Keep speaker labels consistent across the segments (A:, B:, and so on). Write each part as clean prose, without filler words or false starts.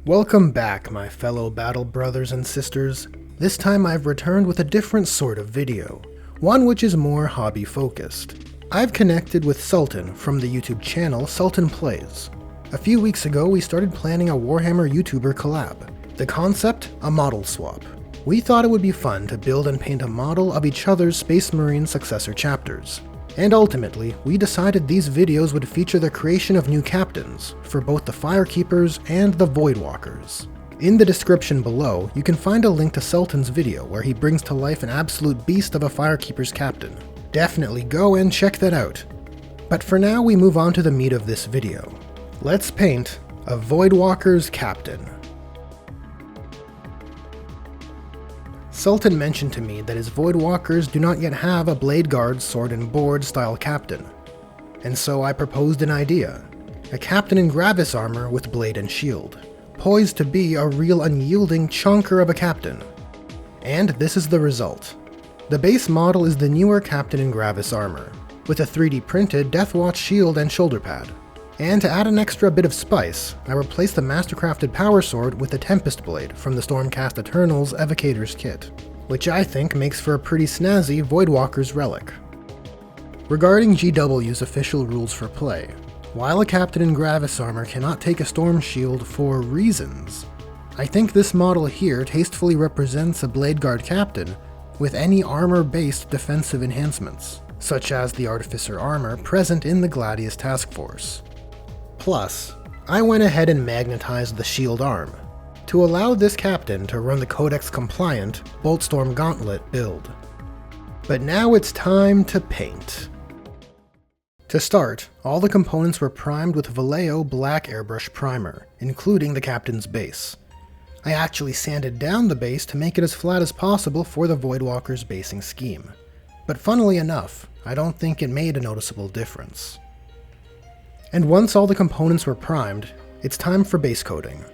A: Welcome back, my fellow battle brothers and sisters. This time I've returned with a different sort of video, one which is more hobby focused. I've connected with Sultan from the YouTube channel SultanPlays. A few weeks ago we started planning a Warhammer YouTuber collab. The concept? A model swap. We thought it would be fun to build and paint a model of each other's Space Marine Successor Chapters. And ultimately, we decided these videos would feature the creation of new captains for both the Firekeepers and the Voidwalkers. In the description below, you can find a link to Sultan's video where he brings to life an absolute beast of a Firekeeper's captain. Definitely go and check that out. But for now, we move on to the meat of this video. Let's paint a Voidwalker's captain. Sultan mentioned to me that his Voidwalkers do not yet have a Blade Guard sword and board style captain, and so I proposed an idea. A captain in Gravis Armour with blade and shield, poised to be a real unyielding chunker of a captain. And this is the result. The base model is the newer captain in Gravis Armour, with a 3D printed Deathwatch shield and shoulder pad. And to add an extra bit of spice, I replaced the mastercrafted power sword with the Tempest Blade from the Stormcast Eternal's Evocator's kit, which I think makes for a pretty snazzy Voidwalker's relic. Regarding GW's official rules for play, while a captain in Gravis Armour cannot take a Storm Shield for reasons, I think this model here tastefully represents a Blade Guard captain with any armor-based defensive enhancements, such as the Artificer armor present in the Gladius task force. Plus, I went ahead and magnetized the shield arm, to allow this captain to run the Codex-compliant Boltstorm Gauntlet build. But now it's time to paint. To start, all the components were primed with Vallejo Black Airbrush Primer, including the captain's base. I actually sanded down the base to make it as flat as possible for the Voidwalker's basing scheme. But funnily enough, I don't think it made a noticeable difference. And once all the components were primed, it's time for base coating.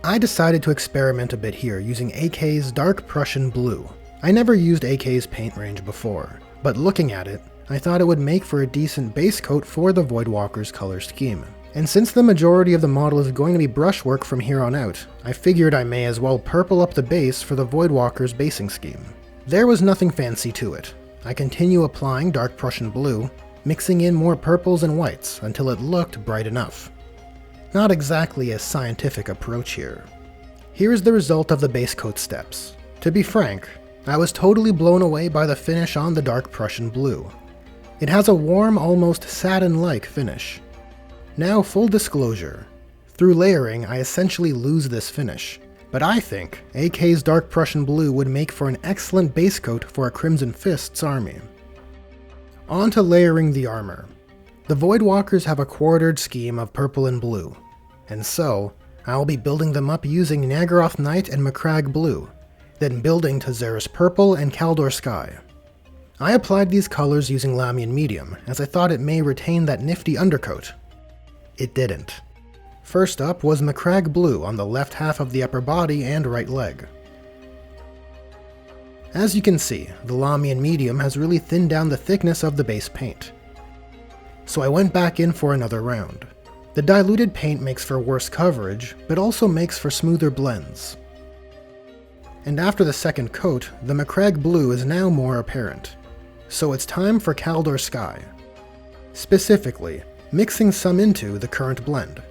A: I decided to experiment a bit here using AK's Dark Prussian Blue. I never used AK's paint range before, but looking at it, I thought it would make for a decent base coat for the Voidwalker's color scheme. And since the majority of the model is going to be brushwork from here on out, I figured I may as well purple up the base for the Voidwalker's basing scheme. There was nothing fancy to it. I continue applying Dark Prussian Blue, mixing in more purples and whites until it looked bright enough. Not exactly a scientific approach here. Here's the result of the base coat steps. To be frank, I was totally blown away by the finish on the Dark Prussian Blue. It has a warm, almost satin-like finish. Now, full disclosure, through layering I essentially lose this finish, but I think AK's Dark Prussian Blue would make for an excellent base coat for a Crimson Fist's army. On to layering the armor. The Voidwalkers have a quartered scheme of purple and blue, and so I'll be building them up using Naggaroth Night and Macragge Blue, then building to Xeris Purple and Kaldor Sky. I applied these colors using Lamian Medium, as I thought it may retain that nifty undercoat. It didn't. First up was Macragge Blue on the left half of the upper body and right leg. As you can see, the Lamian Medium has really thinned down the thickness of the base paint. So I went back in for another round. The diluted paint makes for worse coverage, but also makes for smoother blends. And after the second coat, the Macragge Blue is now more apparent. So it's time for Kaldor Sky. Specifically, mixing some into the current blend.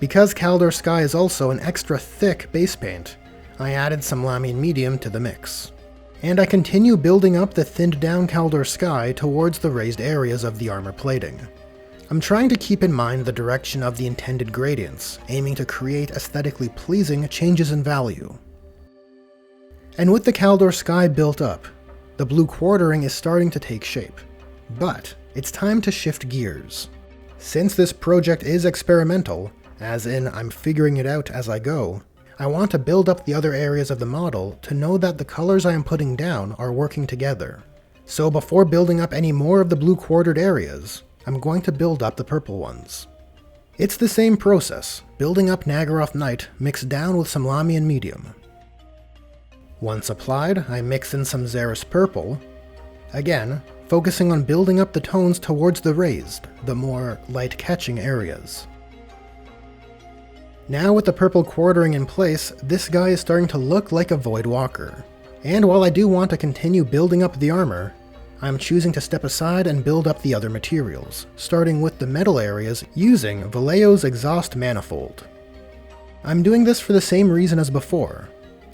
A: Because Kaldor Sky is also an extra thick base paint, I added some Lamian Medium to the mix. And I continue building up the thinned down Kaldor Sky towards the raised areas of the armor plating. I'm trying to keep in mind the direction of the intended gradients, aiming to create aesthetically pleasing changes in value. And with the Kaldor Sky built up, the blue quartering is starting to take shape. But it's time to shift gears. Since this project is experimental, as in I'm figuring it out as I go, I want to build up the other areas of the model to know that the colors I am putting down are working together. So before building up any more of the blue quartered areas, I'm going to build up the purple ones. It's the same process, building up Naggaroth Night mixed down with some Lamian Medium. Once applied, I mix in some Xeris Purple, again, focusing on building up the tones towards the raised, the more light-catching areas. Now with the purple quartering in place, this guy is starting to look like a Void Walker. And while I do want to continue building up the armor, I'm choosing to step aside and build up the other materials, starting with the metal areas using Vallejo's Exhaust Manifold. I'm doing this for the same reason as before.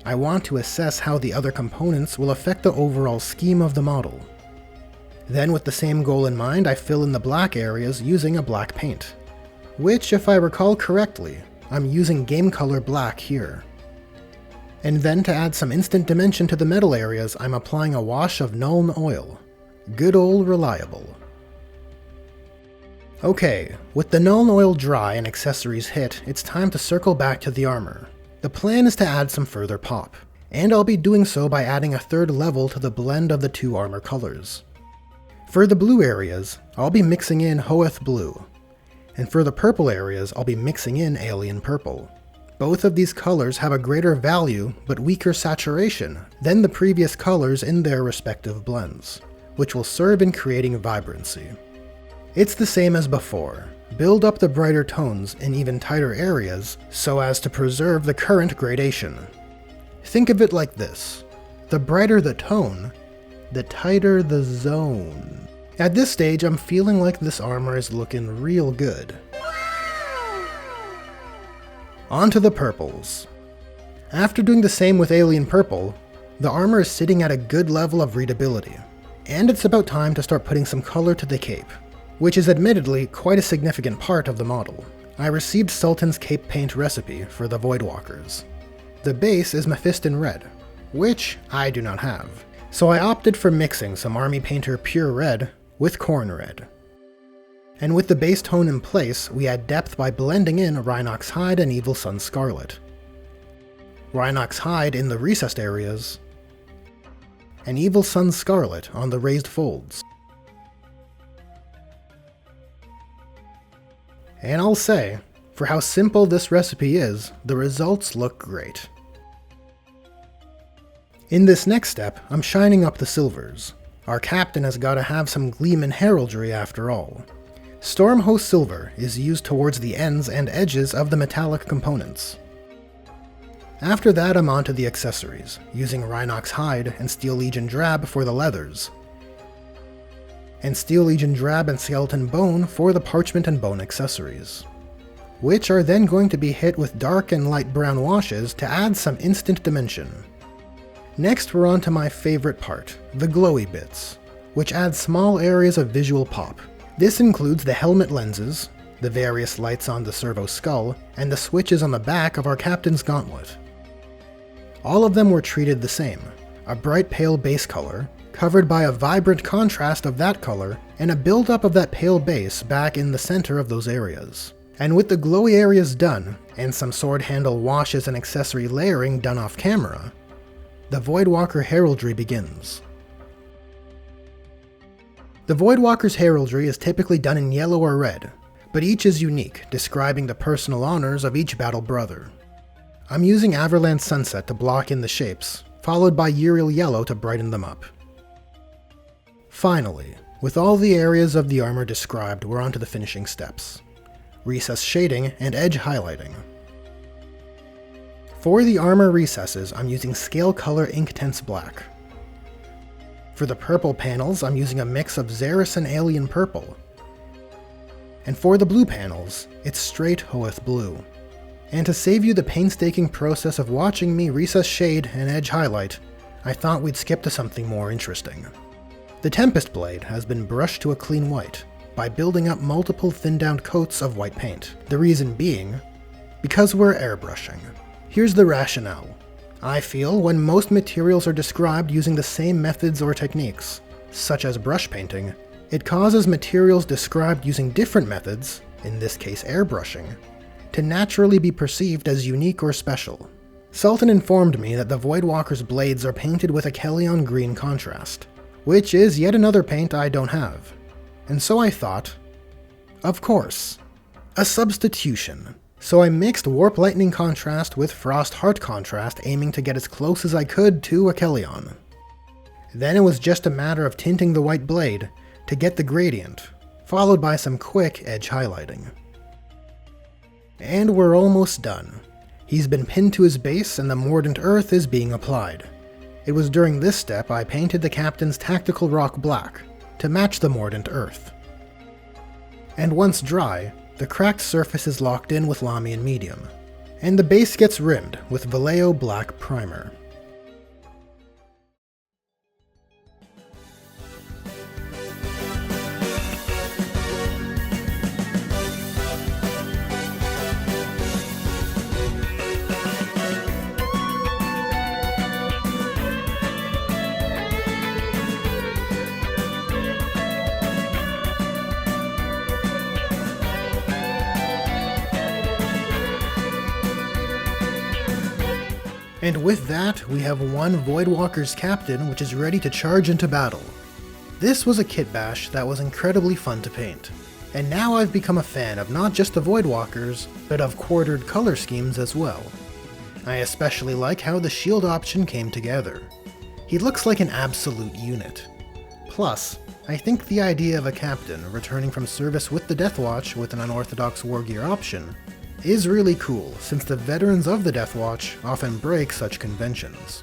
A: I want to assess how the other components will affect the overall scheme of the model. Then with the same goal in mind, I fill in the black areas using a black paint, which, if I recall correctly, I'm using game color black here. And then to add some instant dimension to the metal areas, I'm applying a wash of Nuln Oil. Good old reliable. Okay, with the Nuln Oil dry and accessories hit, it's time to circle back to the armor. The plan is to add some further pop, and I'll be doing so by adding a third level to the blend of the two armor colors. For the blue areas, I'll be mixing in Hoeth Blue, and for the purple areas, I'll be mixing in Alien Purple. Both of these colors have a greater value but weaker saturation than the previous colors in their respective blends, which will serve in creating vibrancy. It's the same as before. Build up the brighter tones in even tighter areas so as to preserve the current gradation. Think of it like this: the brighter the tone, the tighter the zone. At this stage, I'm feeling like this armor is looking real good. On to the purples. After doing the same with Alien Purple, the armor is sitting at a good level of readability, and it's about time to start putting some color to the cape, which is admittedly quite a significant part of the model. I received Sultan's cape paint recipe for the Void Walkers. The base is Mephiston Red, which I do not have, so I opted for mixing some Army Painter Pure Red with Corn Red. And with the base tone in place, we add depth by blending in Rhinox Hide and Evil Sun Scarlet. Rhinox Hide in the recessed areas, and Evil Sun Scarlet on the raised folds. And I'll say, for how simple this recipe is, the results look great. In this next step, I'm shining up the silvers. Our captain has gotta have some gleam and heraldry after all. Stormhost Silver is used towards the ends and edges of the metallic components. After that, I'm on to the accessories, using Rhinox Hide and Steel Legion Drab for the leathers, and Steel Legion Drab and Skeleton Bone for the parchment and bone accessories, which are then going to be hit with dark and light brown washes to add some instant dimension. Next, we're on to my favorite part, the glowy bits, which add small areas of visual pop. This includes the helmet lenses, the various lights on the servo skull, and the switches on the back of our captain's gauntlet. All of them were treated the same, a bright pale base color, covered by a vibrant contrast of that color, and a buildup of that pale base back in the center of those areas. And with the glowy areas done, and some sword handle washes and accessory layering done off camera, the Voidwalker heraldry begins. The Voidwalker's heraldry is typically done in yellow or red, but each is unique, describing the personal honors of each battle brother. I'm using Averland Sunset to block in the shapes, followed by Uriel Yellow to brighten them up. Finally, with all the areas of the armor described, we're on to the finishing steps: recess shading and edge highlighting. For the armor recesses, I'm using Scale Color Inktense Black. For the purple panels, I'm using a mix of Xeris and Alien Purple. And for the blue panels, it's straight Hoeth Blue. And to save you the painstaking process of watching me recess shade and edge highlight, I thought we'd skip to something more interesting. The Tempest Blade has been brushed to a clean white by building up multiple thin-down coats of white paint. The reason being, because we're airbrushing. Here's the rationale. I feel when most materials are described using the same methods or techniques, such as brush painting, it causes materials described using different methods, in this case airbrushing, to naturally be perceived as unique or special. Sultan informed me that the Voidwalker's blades are painted with a Kellyon green contrast, which is yet another paint I don't have. And so I thought, of course, a substitution. So I mixed Warp Lightning contrast with Frost Heart contrast, aiming to get as close as I could to a Kellyon. Then it was just a matter of tinting the white blade to get the gradient, followed by some quick edge highlighting. And we're almost done. He's been pinned to his base and the mordant earth is being applied. It was during this step I painted the captain's tactical rock black, to match the mordant earth. And once dry, the cracked surface is locked in with Lamian medium, and the base gets rimmed with Vallejo black primer. And with that, we have one Voidwalker's captain which is ready to charge into battle. This was a kit bash that was incredibly fun to paint, and now I've become a fan of not just the Voidwalkers, but of quartered color schemes as well. I especially like how the shield option came together. He looks like an absolute unit. Plus, I think the idea of a captain returning from service with the Deathwatch with an unorthodox wargear option is really cool, since the veterans of the Deathwatch often break such conventions.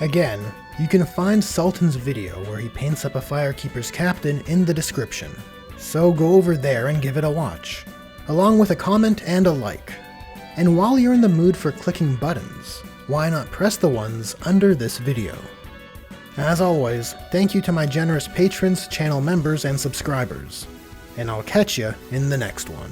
A: Again, you can find Sultan's video where he paints up a Firekeeper's captain in the description, so go over there and give it a watch, along with a comment and a like. And while you're in the mood for clicking buttons, why not press the ones under this video? As always, thank you to my generous patrons, channel members, and subscribers, and I'll catch you in the next one.